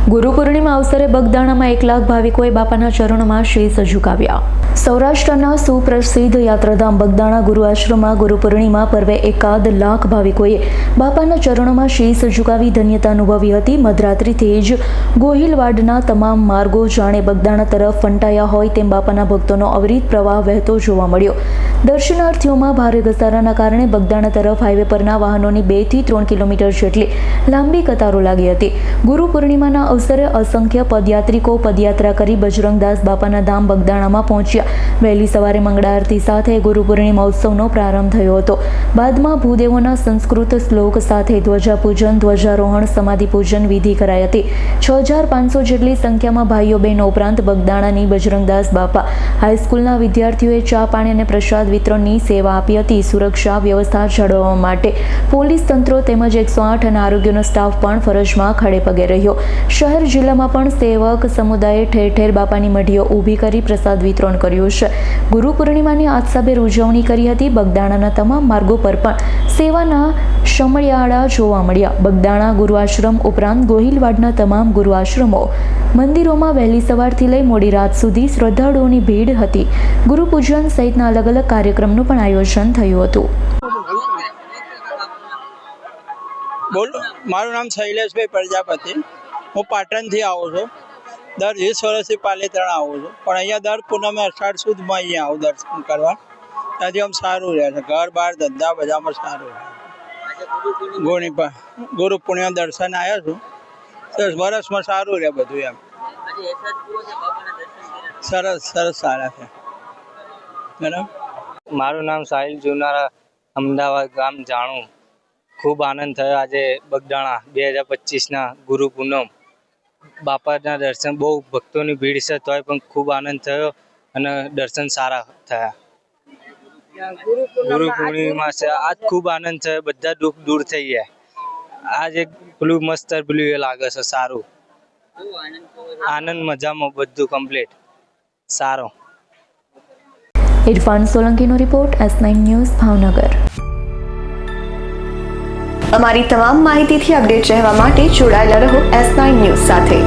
ગુરુ પૂર્ણિમા અવસરે બગદાણામાં 1 લાખ ભાવિકોએ બાપાના ચરણોમાં શીશ ઝુકાવ્યા। સૌરાષ્ટ્રના સુપ્રસિદ્ધ યાત્રાધામ બગદાણા ગુરુ આશ્રમમાં ગુરુ પૂર્ણિમા પર્વે 1 લાખ ભાવિકોએ બાપાના ચરણોમાં શીશ ઝુકાવી ધન્યતા અનુભવી હતી। મધરાત્રિથી જ ગોહિલવાડના તમામ માર્ગો જાણે બગદાણા તરફ ફંટાયા હોય તેમ બાપાના ભક્તોનો અવિરત પ્રવાહ વહેતો જોવા મળ્યો। દર્શનાર્થીઓમાં ભારે ઘસારાના કારણે બગદાણા તરફ હાઈવે પરના વાહનોની 2 થી 3 કિલોમીટર જેટલી લાંબી કતારો લાગી હતી। ગુરુ પૂર્ણિમાના અવસરે અસંખ્ય પદયાત્રિકો પદયાત્રા કરી બજરંગદાસ બાપાના ધામ બગદાણામાં પહોંચ્યા। વહેલી સવારે મંગળા આરતી સાથે ગુરુ પૂર્ણિમા ઉત્સવનો પ્રારંભ થયો હતો। બાદમાં ભૂદેવોના સંસ્કૃત શ્લોક સાથે ધ્વજાપૂજન, ધ્વજારોહણ, સમાધિ પૂજન વિધિ કરાઈ હતી। 6500 જેટલી સંખ્યામાં ભાઈઓ બહેનો ઉપરાંત બગદાણાની બજરંગદાસ બાપા હાઈસ્કૂલના વિદ્યાર્થીઓએ ચા પાણી અને પ્રસાદ વિતરણની સેવા આપી હતી। સુરક્ષા વ્યવસ્થા જાળવવા માટે પોલીસ તંત્રો તેમજ 108 અને આરોગ્યનો સ્ટાફ પણ ફરજમાં ખડે પગે રહ્યો। શહેર જિલ્લામાં પણ સેવક સમુદાયે ઠેર ઠેર બાપાની મઢીઓ ઊભી કરી પ્રસાદ વિતરણ કર્યું છે। ગુરુ પૂર્ણિમાની આતસાભેર ઉજવણી કરી હતી। બગદાણાના તમામ માર્ગો પર પણ સેવાના શમળિયાળા જોવા મળ્યા। બગદાણા ગુરુ આશ્રમ ઉપરાંત ગોહિલવાડના તમામ ગુરુ આશ્રમો મંદિરોમાં વહેલી સવારથી લઈ મોડી રાત સુધી શ્રદ્ધાળુઓની ભીડ હતી। ગુરુ પૂજન સહિતના અલગ અલગ કાર્યક્રમનું પણ આયોજન થયું હતું। બોલો, મારું નામ શૈલેષભાઈ પ્રજાપતિ। હું પાટણથી આવું છું। દર 20 વર્ષથી પાલીતાણા આવું છું, પણ અહીંયા દર પૂનમે અષાઢ સુદમાં અહીંયા આવું દર્શન કરવા। ત્યાંથી આમ સારું રહે છે, ઘર બાર ધંધા બધામાં સારું રહે। ગુરુ પૂર્ણિમા દર્શન આવ્યા છું, સરસ વર્ષમાં સારું રહે બધું એમ। સરસ સારા છે બરાબર। મારું નામ સાહિલ જુનારા, અમદાવાદ ગામ જાણું। ખૂબ આનંદ થયો આજે બગદાણા 2025ના ગુરુ પૂનમ બાપાના દર્શન। બહુ ભક્તોની ભીડ છે તોય પણ ખૂબ આનંદ થયો અને દર્શન સારા થયા। ગુરુ પૂર્ણિમા છે આજ ખૂબ આનંદ થયો, બધા દુઃખ દૂર થઈ ગયા। આજે પેલું મસ્ત પેલું એ લાગે છે સારું, આનંદ મજામાં બધું કમ્પ્લીટ સારો। ઇરફાન સોલંકીનો રિપોર્ટ, S9 ન્યૂઝ, ભાવનગર। અમારી તમામ માહિતીથી અપડેટ રહેવા માટે જોડાયેલા રહો S9 ન્યૂઝ સાથે।